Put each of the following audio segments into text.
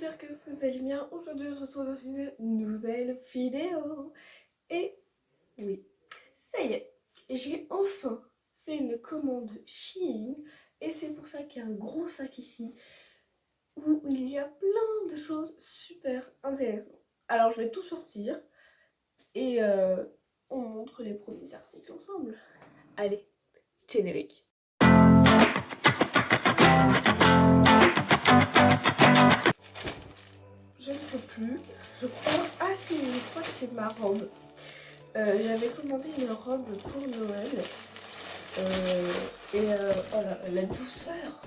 j'espère que vous allez bien. Aujourd'hui on se retrouve dans une nouvelle vidéo. Et oui, ça y est, j'ai enfin fait une commande Shein. Et c'est pour ça qu'il y a un gros sac ici où il y a plein de choses super intéressantes. Alors je vais tout sortir et on montre les premiers articles ensemble. Allez, générique. Je ne sais plus, je crois... Ah si, je crois que c'est ma robe. J'avais commandé une robe pour Noël. Oh la douceur.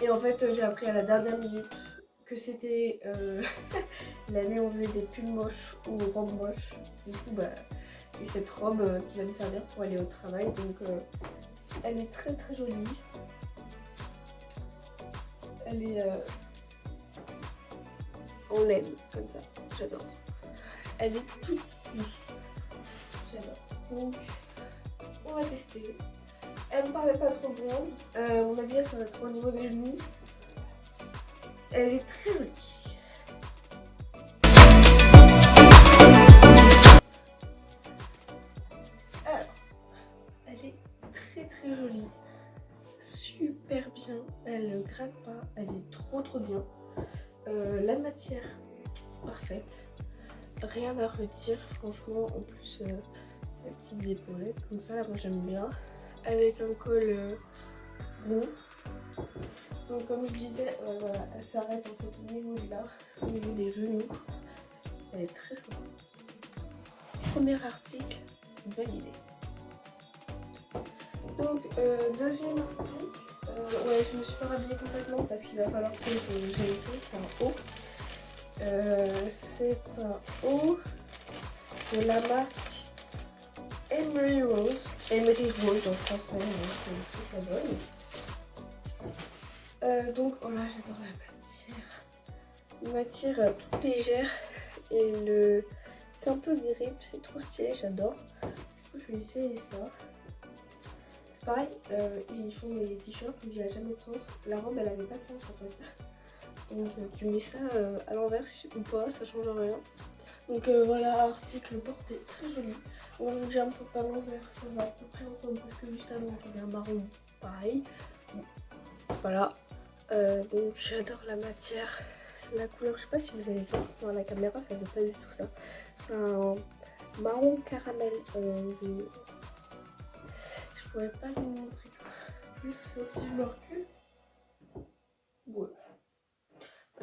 Et en fait, j'ai appris à la dernière minute que c'était l'année où on faisait des pulls moches ou robes moches. Du coup, bah, et cette robe qui va me servir pour aller au travail. Donc, elle est très très jolie. Elle est en laine, comme ça. J'adore. Elle est toute douce. J'adore. Donc, on va tester. Elle me paraît pas trop grande. Mon avis, ça va être au niveau des genoux. Elle est très jolie. Alors, elle est très très jolie. Super bien. Elle ne gratte pas. Elle est trop bien. La matière, parfaite. Rien à redire, franchement. En plus, les petites épaulettes, comme ça, moi j'aime bien. Avec un col rond. Donc comme je disais, voilà, elle s'arrête en fait au niveau de là, au niveau des genoux. Elle est très sympa. Premier article validé. Donc deuxième article, ouais, je me suis pas rhabillée complètement parce qu'il va falloir que j'essaie. C'est un haut. C'est un haut de la marque Emery Rose. Emery Rose en français, c'est ce que ça donne. Donc oh là, j'adore la matière. Une matière toute légère et c'est un peu grippe, c'est trop stylé, j'adore. Du coup, je vais essayer ça. C'est pareil, ils font des t-shirts où il n'y a jamais de sens. La robe, elle avait pas de sens en fait. Donc tu mets ça à l'envers ou pas, ça change rien. Donc voilà, article porté très joli. Donc j'ai un porte à l'envers, ça va à peu près ensemble parce que juste avant j'avais un marron pareil. Voilà. Donc j'adore la matière, la couleur, je sais pas si vous avez vu dans la caméra, ça veut pas du tout ça. C'est un marron caramel. Je pourrais pas vous montrer plus si je me recule. Ouais.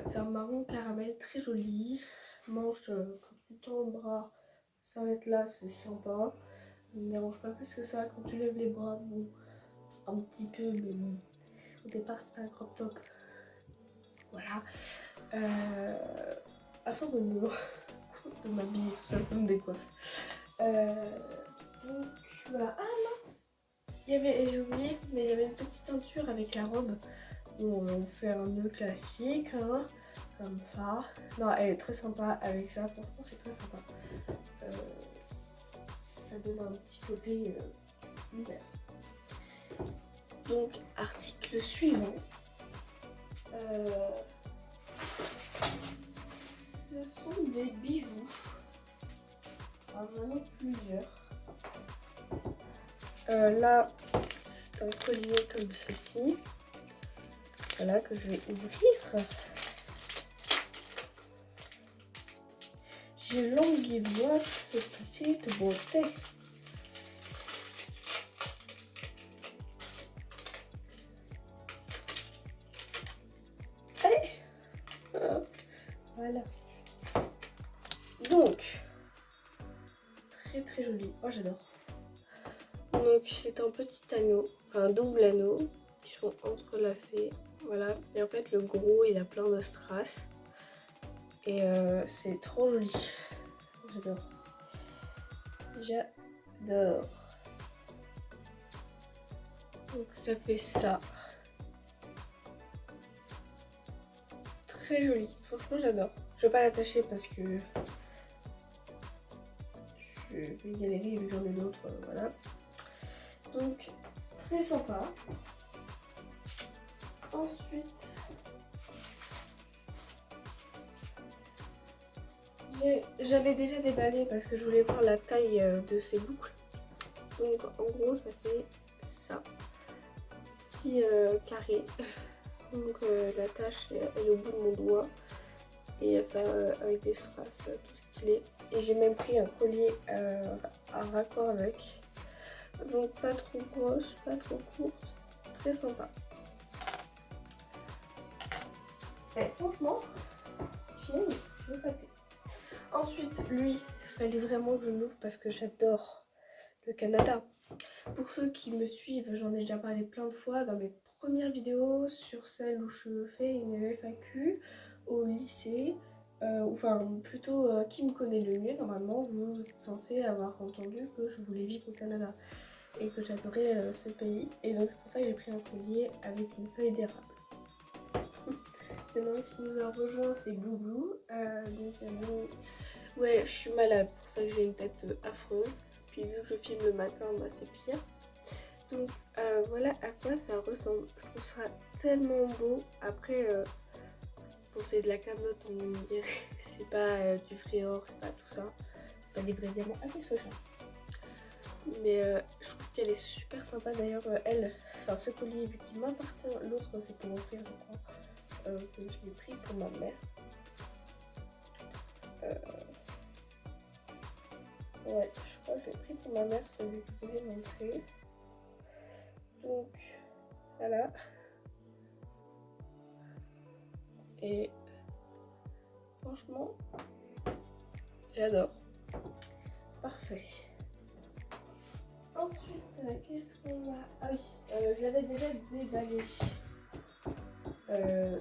C'est un marron caramel très joli. Manche, quand tu tends le bras, ça va être là, c'est sympa. Ça ne dérange pas plus que ça. Quand tu lèves les bras, bon, un petit peu, mais bon. Au départ, c'est un crop top. Voilà. À force de m'habiller, tout ça, je me décoiffe. Donc voilà. Ah mince, j'ai oublié, mais il y avait une petite ceinture avec la robe. Bon, on fait un nœud classique, hein, comme ça. Non, elle est très sympa avec ça, franchement c'est très sympa. Ça donne un petit côté hiver. Donc article suivant. Ce sont des bijoux. Alors j'en ai plusieurs. Là, c'est un collier comme ceci. Voilà, que je vais ouvrir. J'ai langué voir cette petite beauté. Allez, voilà. Donc, très joli. Oh, j'adore. Donc, c'est un petit anneau, enfin un double anneau qui sont entrelacés. Voilà. Et en fait, le gros, il a plein de strass. Et c'est trop joli. J'adore. J'adore. Donc, ça fait ça. Très joli. Franchement, j'adore. Je vais pas l'attacher parce que je vais galérer vu que j'en ai d'autres. Voilà. Donc, très sympa. Ensuite, J'avais déjà déballé parce que je voulais voir la taille de ces boucles. Donc en gros ça fait ça, ce petit carré. Donc la tache elle est au bout de mon doigt et ça avec des strass tout stylé. Et j'ai même pris un collier à raccord avec. Donc pas trop grosse, pas trop courte, très sympa. Et franchement, je vais pâter. Ensuite, lui, il fallait vraiment que je l'ouvre parce que j'adore le Canada. Pour ceux qui me suivent, j'en ai déjà parlé plein de fois dans mes premières vidéos sur celle où je fais une FAQ au lycée. Enfin, plutôt qui me connaît le mieux, normalement, vous êtes censé avoir entendu que je voulais vivre au Canada et que j'adorais ce pays. Et donc c'est pour ça que j'ai pris un collier avec une feuille d'érable. Il y en a un qui nous a rejoint, c'est Blue Blue. Ouais, je suis malade, pour ça que j'ai une tête affreuse. Puis vu que je filme le matin, bah, c'est pire. Donc voilà à quoi ça ressemble. Je trouve ça tellement beau. Après, bon, c'est de la camelote, on dirait. C'est pas du Fréor, c'est pas tout ça. C'est pas des vrais diamants. Ah oui, ce chat. Mais je trouve qu'elle est super sympa. D'ailleurs, enfin ce collier, vu qu'il m'appartient, l'autre c'est pour mon frère, je crois. Que je l'ai pris pour ma mère. Ouais, je crois que je l'ai pris pour ma mère, celui que je vous ai montré. Donc, voilà. Et franchement, j'adore. Parfait. Ensuite, qu'est-ce qu'on a? Ah oui, je l'avais déjà déballé.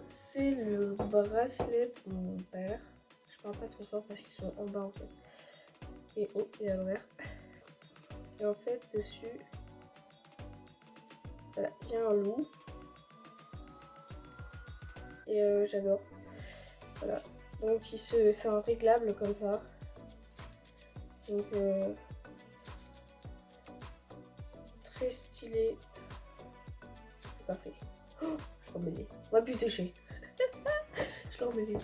C'est le bracelet de mon père. Je parle pas trop fort parce qu'ils sont en bas en fait. Et haut et à l'envers. Et en fait, dessus, voilà, il y a un loup. Et j'adore. Voilà. Donc c'est un réglable comme ça. Donc très stylé. C'est passé. Oh, je l'ai emmêlé. On va plus toucher. Je l'ai emmêlé.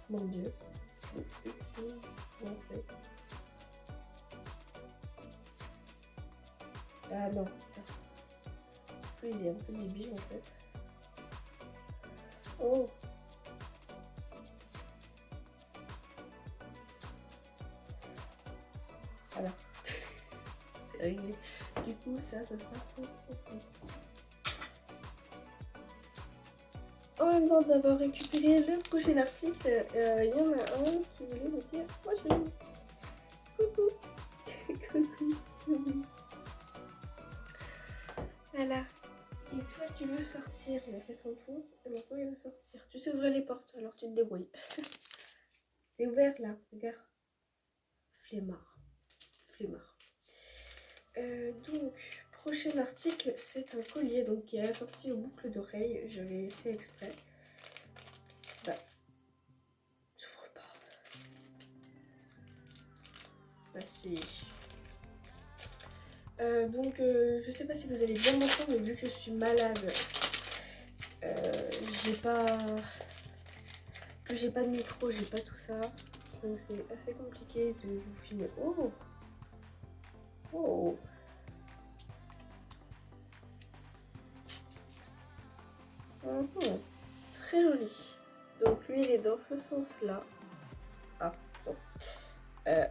Mon dieu. Ah non. Il est un peu débile en fait. Oh. Voilà. C'est réglé. Du coup, ça sera trop profond. En même temps d'avoir récupéré le prochain article, il y en a un qui voulait me dire bonjour. Coucou. Coucou. Voilà. Et toi, tu veux sortir. Il a fait son tour et maintenant il veut sortir. Tu sais ouvrir les portes, alors tu te débrouilles. C'est ouvert là, regarde. Flemmard. Flemmard. Donc, prochain article, c'est un collier donc, qui est assorti aux boucles d'oreilles. Je l'ai fait exprès. Bah, s'ouvre pas. Bah si. Donc, je sais pas si vous allez bien m'entendre, mais vu que je suis malade, j'ai pas de micro, j'ai pas tout ça. Donc, c'est assez compliqué de vous filmer. Oh! Oh! Très joli. Donc, lui, il est dans ce sens-là. Ah, bon. Voilà.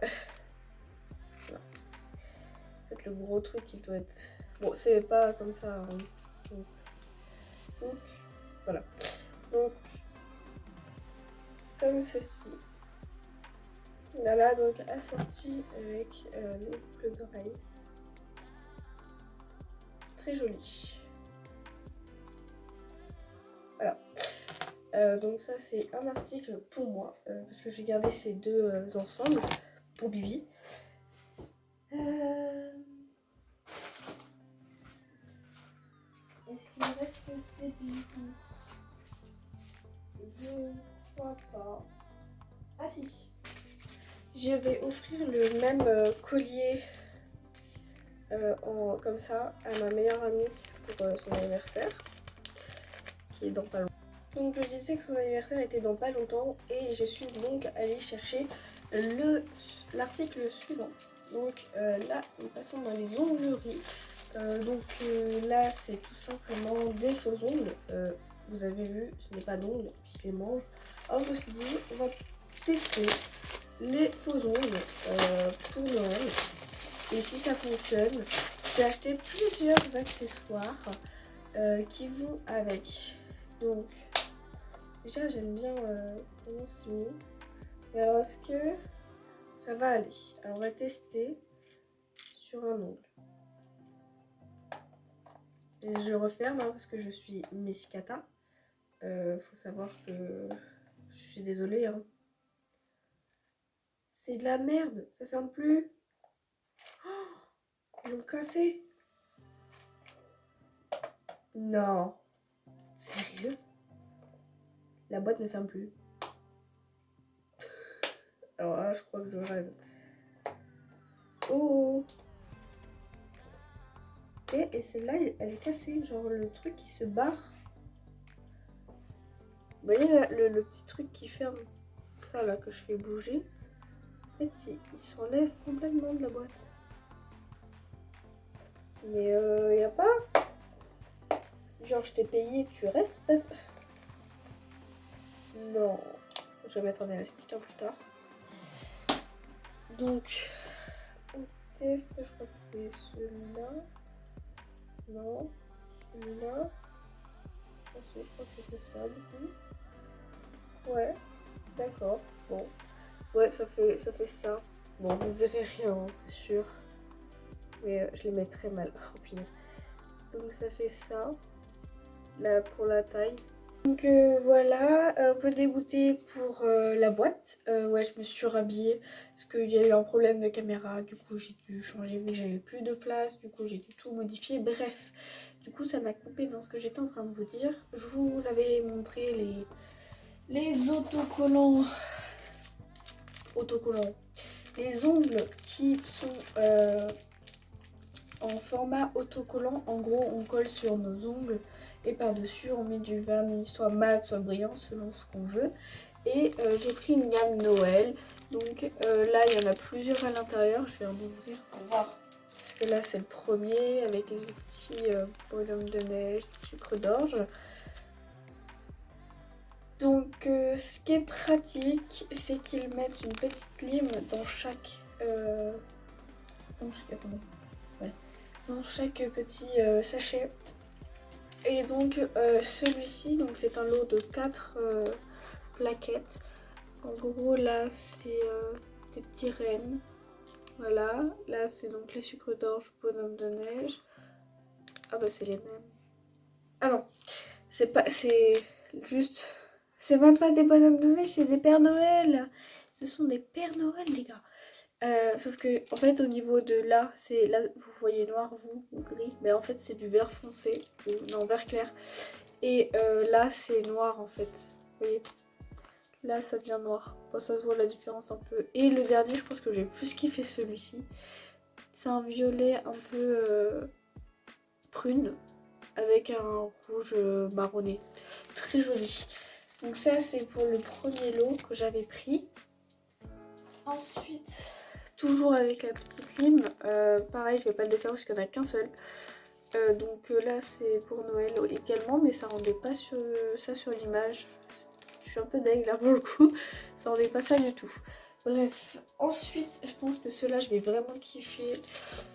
En fait, le gros truc, il doit être... Bon, c'est pas comme ça. Hein. Donc, voilà. Donc, comme ceci. Voilà, donc assorti avec les boucles d'oreilles. Très joli. Voilà. Donc ça, c'est un article pour moi. Parce que je vais garder ces deux ensemble pour Bibi. Est-ce qu'il me reste des bijoux? Je ne crois pas. Ah si. Je vais offrir le même collier comme ça à ma meilleure amie pour son anniversaire. Qui est dans pas longtemps. Donc je disais que son anniversaire était dans pas longtemps et je suis donc allée chercher l'article suivant. Donc là, nous passons dans les ongleries. Là, c'est tout simplement des faux ongles. Vous avez vu, je n'ai pas d'ongles, puis je les mange. Alors je me suis dit, on va tester les faux ongles pour Noël. Et si ça fonctionne, j'ai acheté plusieurs accessoires qui vont avec. Donc, déjà, j'aime bien comment c'est mis. Mais alors, est-ce que ça va aller? Alors, on va tester sur un ongle. Et je referme parce que je suis Mescata. Faut savoir que je suis désolée. Hein. C'est de la merde, ça ferme plus. Oh, ils l'ont cassé. Non. Sérieux? La boîte ne ferme plus. Alors là, je crois que je rêve. Oh! Et celle-là, elle est cassée. Genre le truc qui se barre. Vous voyez le petit truc qui ferme ça là que je fais bouger. En fait, il s'enlève complètement de la boîte. Mais y a pas. Genre, je t'ai payé, tu restes en fait. Non. Je vais mettre un élastique plus tard. Donc, on teste. Je crois que c'est celui-là. Non. Celui-là. Je crois que c'était ça du coup. Ouais. D'accord. Bon. Ouais, ça fait ça. Bon, vous verrez rien, hein, c'est sûr. Mais je les mets très mal. Oh, punaise. Donc ça fait ça. Là, pour la taille. Donc voilà, un peu dégoûtée pour la boîte. Ouais, je me suis rhabillée parce qu'il y a eu un problème de caméra. Du coup, j'ai dû changer vu que j'avais plus de place. Du coup, j'ai dû tout modifier. Bref, du coup, ça m'a coupé dans ce que j'étais en train de vous dire. Je vous avais montré les autocollants. Les ongles qui sont en format autocollant. En gros, on colle sur nos ongles et par-dessus, on met du vernis, soit mat, soit brillant, selon ce qu'on veut. Et j'ai pris une gamme Noël. Donc là, il y en a plusieurs à l'intérieur. Je vais en ouvrir pour voir. Parce que là, c'est le premier avec les petits bonhommes de neige, sucre d'orge. Donc ce qui est pratique, c'est qu'ils mettent une petite lime dans chaque... attendez. Ouais. Dans chaque petit sachet. Et donc celui-ci, donc c'est un lot de 4 plaquettes. En gros là c'est des petits rennes. Voilà, là c'est donc les sucres d'orge, bonhomme de neige. Ah bah c'est les mêmes. Ah non, c'est pas, c'est juste, c'est même pas des bonhommes de neige, c'est des Pères Noël. Ce sont des Pères Noël les gars. Sauf que en fait au niveau de là, c'est là vous voyez noir vous ou gris, mais en fait c'est du vert foncé ou non vert clair. Et là c'est noir en fait. Vous voyez, là ça devient noir. Bon, ça se voit la différence un peu. Et le dernier, je pense que j'ai plus kiffé celui-ci. C'est un violet un peu prune avec un rouge marronné. Très joli. Donc ça c'est pour le premier lot que j'avais pris. Ensuite, toujours avec la petite lime, pareil je vais pas le défaire parce qu'il n'y en a qu'un seul. Là c'est pour Noël également, mais ça rendait pas ça sur l'image. Je suis un peu deg là pour le coup, ça rendait pas ça du tout. Bref, ensuite je pense que ceux-là je vais vraiment kiffer.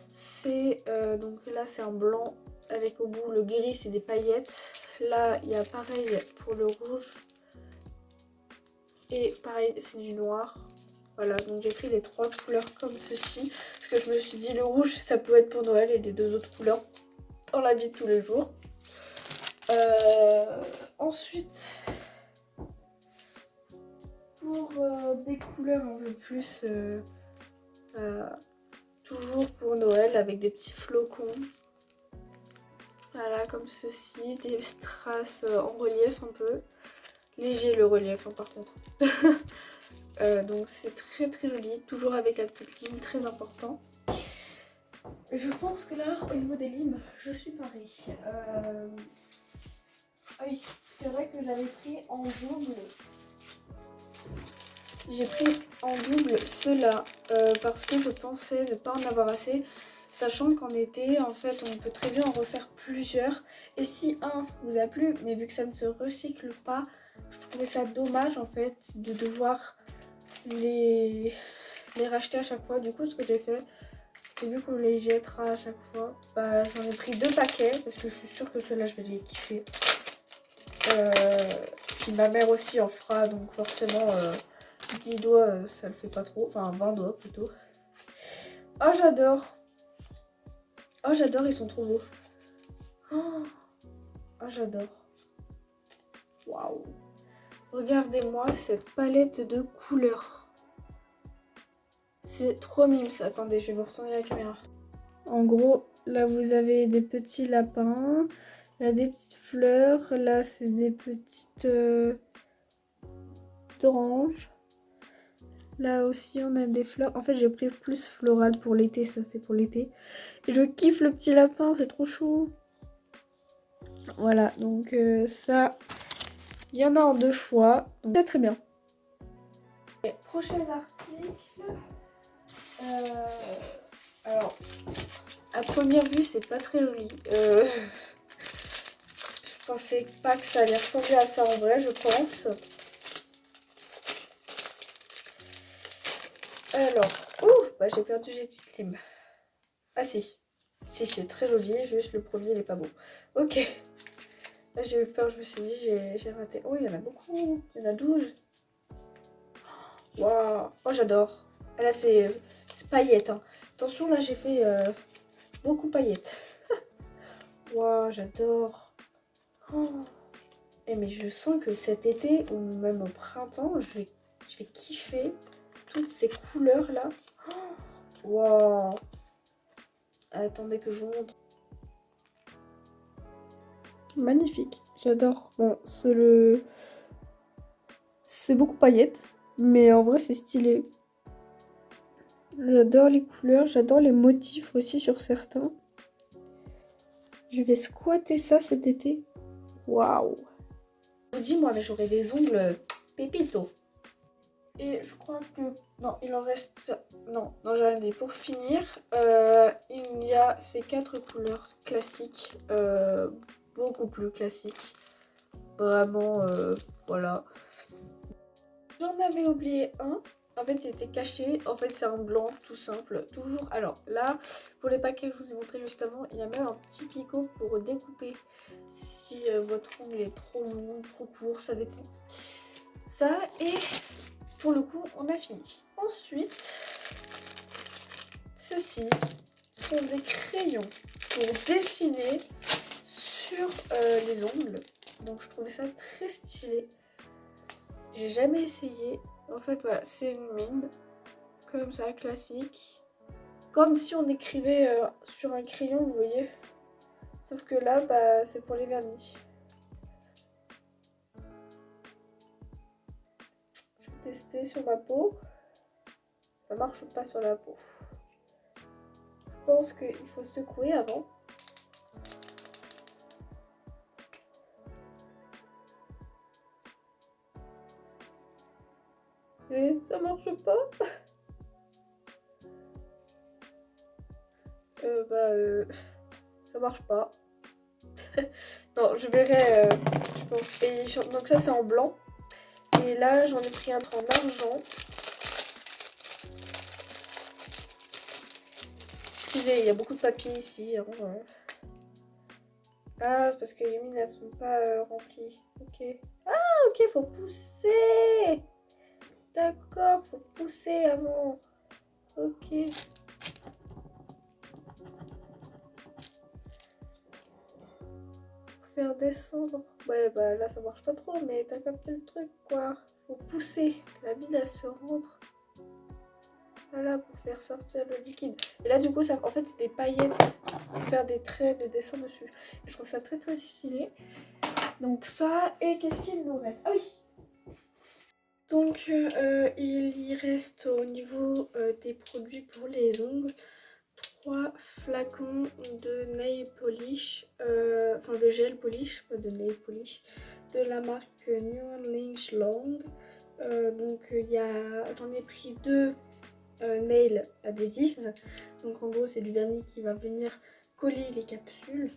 C'est donc là c'est un blanc avec au bout le gris, c'est des paillettes. Là il y a pareil pour le rouge. Et pareil c'est du noir. Voilà, donc j'ai pris les 3 couleurs comme ceci. Parce que je me suis dit le rouge ça peut être pour Noël et les 2 autres couleurs dans la vie de tous les jours. Ensuite, pour des couleurs un peu plus, toujours pour Noël avec des petits flocons. Voilà, comme ceci, des strass en relief un peu. Léger le relief hein, par contre. Donc c'est très très joli, toujours avec la petite lime, très important. Je pense que là, au niveau des limes, je suis pareil. Ah oui, c'est vrai que j'avais pris en double. J'ai pris en double ceux-là parce que je pensais ne pas en avoir assez. Sachant qu'en été, en fait, on peut très bien en refaire plusieurs. Et si un vous a plu, mais vu que ça ne se recycle pas, je trouvais ça dommage en fait de devoir les racheter à chaque fois. Du coup, ce que j'ai fait, c'est vu qu'on les jettera à chaque fois, bah, j'en ai pris 2 paquets parce que je suis sûre que ceux-là, je vais les kiffer. Ma mère aussi en fera, donc forcément 10 doigts, ça le fait pas trop. Enfin, 20 doigts plutôt. Oh, j'adore! Oh, j'adore, ils sont trop beaux. Oh, j'adore. Waouh! Regardez-moi cette palette de couleurs. C'est trop mimes. Attendez, je vais vous retourner la caméra. En gros, là, vous avez des petits lapins. Il y a des petites fleurs. Là, c'est des petites oranges. Là aussi, on a des fleurs. En fait, j'ai pris plus floral pour l'été. Ça, c'est pour l'été. Et je kiffe le petit lapin. C'est trop chou. Voilà, donc ça, il y en a en 2 fois. Donc, c'est très bien. Et prochain article. Alors, à première vue, c'est pas très joli. Je pensais pas que ça allait ressembler à ça en vrai, je pense. Alors, bah j'ai perdu les petites limes. Ah si, c'est très joli, juste le premier il est pas beau. Ok. Là j'ai eu peur, je me suis dit j'ai raté. Oh, il y en a beaucoup, il y en a 12. Waouh, oh j'adore. Ah, là c'est paillettes. Hein. Attention, là j'ai fait beaucoup paillettes. Waouh, j'adore. Oh. Eh, mais je sens que cet été ou même au printemps, je vais kiffer toutes ces couleurs là. Waouh. Attendez que je vous montre. Magnifique, j'adore. Bon, c'est beaucoup paillettes, mais en vrai c'est stylé. J'adore les couleurs, j'adore les motifs aussi sur certains. Je vais squatter ça cet été. Waouh. Je vous dis moi, mais j'aurais des ongles pépito. Et je crois que... Non, il en reste... Non, j'ai rien dit. Pour finir, il y a ces 4 couleurs classiques. Beaucoup plus classiques. Vraiment, voilà. J'en avais oublié un. En fait, il était caché. En fait, c'est un blanc tout simple. Toujours. Alors là, pour les paquets que je vous ai montré juste avant, il y a même un petit picot pour découper si votre ongle est trop long, trop court, ça dépend. Ça, et pour le coup, on a fini. Ensuite, ceux-ci sont des crayons pour dessiner sur les ongles. Donc, je trouvais ça très stylé. J'ai jamais essayé. En fait, voilà, c'est une mine. Comme ça, classique. Comme si on écrivait sur un crayon, vous voyez. Sauf que là, bah, c'est pour les vernis. Je vais tester sur ma peau. Ça marche pas sur la peau. Je pense qu'il faut secouer avant. Et ça marche pas. Ça marche pas. Non, je verrai, je pense. Et, donc ça, c'est en blanc. Et là, j'en ai pris un en argent. Excusez, il y a beaucoup de papier ici. Hein. Ah, c'est parce que les mines, elles sont pas remplies. Ok. Ah, ok, faut pousser. D'accord, faut pousser avant. Ok. Faire descendre. Ouais, bah là ça marche pas trop, mais t'as capté le truc quoi. Faut pousser. La mine elle se rentre. Voilà, pour faire sortir le liquide. Et là du coup, ça, en fait, c'est des paillettes pour faire des traits, des dessins dessus. Et je trouve ça très très stylé. Donc ça, et qu'est-ce qu'il nous reste? Ah oui. Donc il y reste au niveau des produits pour les ongles 3 flacons de nail polish, enfin de gel polish, pas de nail polish, de la marque New Orleans Long. Donc j'en ai pris 2 nails adhésifs. Donc en gros c'est du vernis qui va venir coller les capsules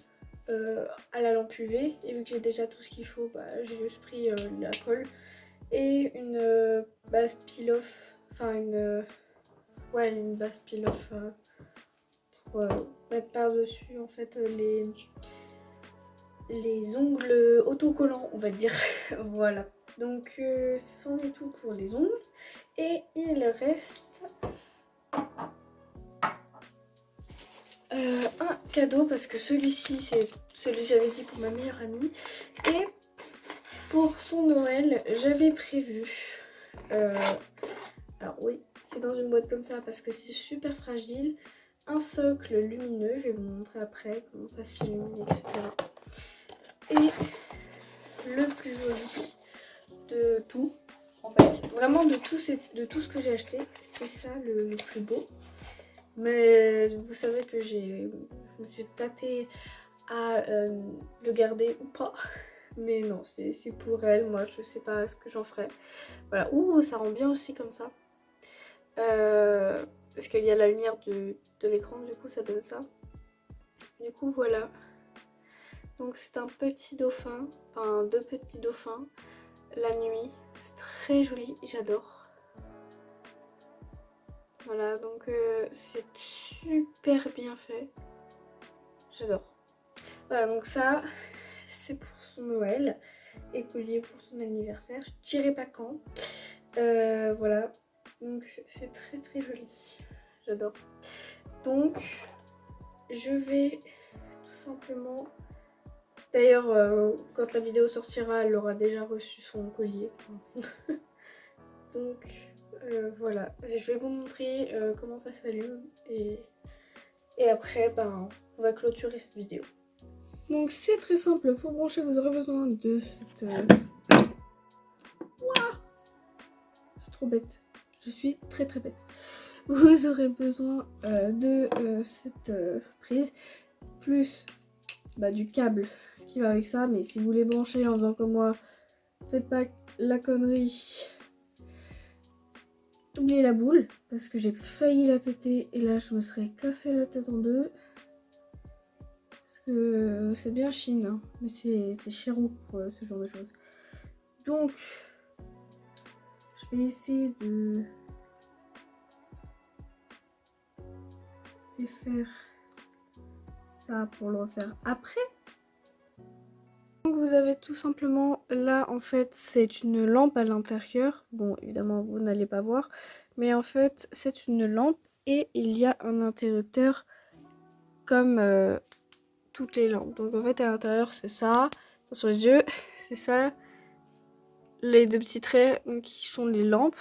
à la lampe UV. Et vu que j'ai déjà tout ce qu'il faut, j'ai juste pris la colle et une base peel-off, enfin une base peel-off pour mettre par-dessus en fait les ongles autocollants, on va dire. Voilà. Donc c'en est tout pour les ongles. Et il reste un cadeau parce que celui-ci c'est celui que j'avais dit pour ma meilleure amie. Et pour son Noël, j'avais prévu... alors oui, c'est dans une boîte comme ça parce que c'est super fragile. Un socle lumineux, je vais vous montrer après comment ça s'illumine, etc. Et le plus joli de tout, en fait, vraiment de tout ce que j'ai acheté, c'est ça le plus beau. Mais vous savez que je me suis tâtée à le garder ou pas. Mais non, c'est pour elle, moi je sais pas ce que j'en ferai. Voilà, ouh, ça rend bien aussi comme ça. Parce qu'il y a la lumière de l'écran, du coup ça donne ça. Du coup voilà. Donc c'est un petit dauphin, enfin 2 petits dauphins, la nuit. C'est très joli, j'adore. Voilà, donc c'est super bien fait. J'adore. Voilà, donc ça, c'est pour son Noël. Et collier pour son anniversaire. Je dirais pas quand. Voilà. Donc c'est très très joli. J'adore. Donc je vais tout simplement... D'ailleurs, quand la vidéo sortira, elle aura déjà reçu son collier. Donc voilà. Je vais vous montrer comment ça s'allume. Et après, on va clôturer cette vidéo. Donc c'est très simple. Pour brancher, vous aurez besoin de cette... Ouah, je suis trop bête. Je suis très très bête. Vous aurez besoin de cette prise, plus du câble qui va avec ça. Mais si vous voulez brancher en faisant comme moi, faites pas la connerie d'oublier la boule, parce que j'ai failli la péter et là je me serais cassé la tête en deux. Parce que c'est bien Chine, hein, mais c'est chérou pour ce genre de choses. Donc je vais essayer de faire ça pour le refaire après. Donc vous avez tout simplement là, en fait c'est une lampe à l'intérieur. Bon évidemment vous n'allez pas voir, mais en fait c'est une lampe et il y a un interrupteur comme toutes les lampes. Donc en fait à l'intérieur c'est ça, sur les yeux, c'est ça, les 2 petits traits qui sont les lampes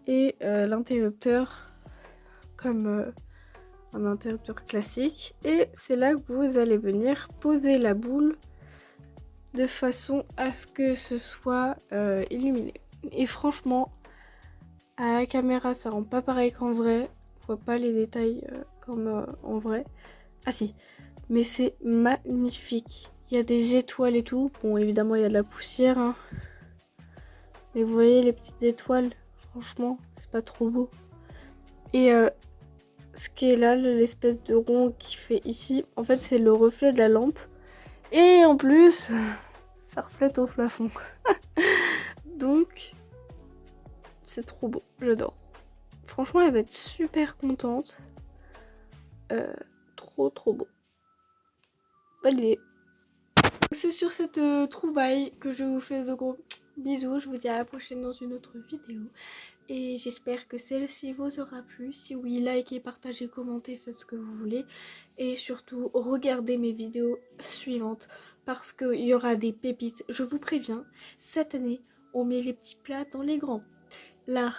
et l'interrupteur comme un interrupteur classique. Et c'est là que vous allez venir poser la boule de façon à ce que ce soit illuminé. Et franchement, à la caméra, ça rend pas pareil qu'en vrai. On voit pas les détails comme en vrai. Ah si, mais c'est magnifique. Il y a des étoiles et tout. Bon, évidemment, il y a de la poussière, hein. Mais vous voyez les petites étoiles, franchement, c'est pas trop beau. Et ce qui est là, l'espèce de rond qui fait ici, en fait, c'est le reflet de la lampe. Et en plus, ça reflète au plafond. Donc, c'est trop beau, j'adore. Franchement, elle va être super contente. Trop trop beau. Validé. C'est sur cette trouvaille que je vous fais de gros bisous. Je vous dis à la prochaine dans une autre vidéo. Et j'espère que celle-ci vous aura plu. Si oui, likez, partagez, commentez, faites ce que vous voulez. Et surtout, regardez mes vidéos suivantes parce qu'il y aura des pépites. Je vous préviens, cette année, on met les petits plats dans les grands. Là,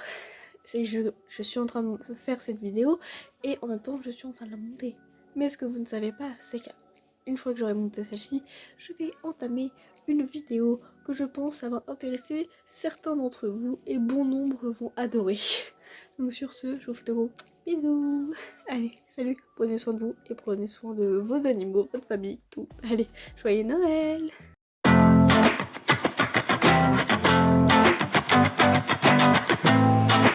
je suis en train de faire cette vidéo et en même temps, je suis en train de la monter. Mais ce que vous ne savez pas, c'est qu'une fois que j'aurai monté celle-ci, je vais entamer une vidéo que je pense ça va intéresser certains d'entre vous et bon nombre vont adorer. Donc sur ce, je vous fais de gros bisous. Bisous. Allez, salut. Prenez soin de vous et prenez soin de vos animaux, votre famille, tout. Allez, joyeux Noël.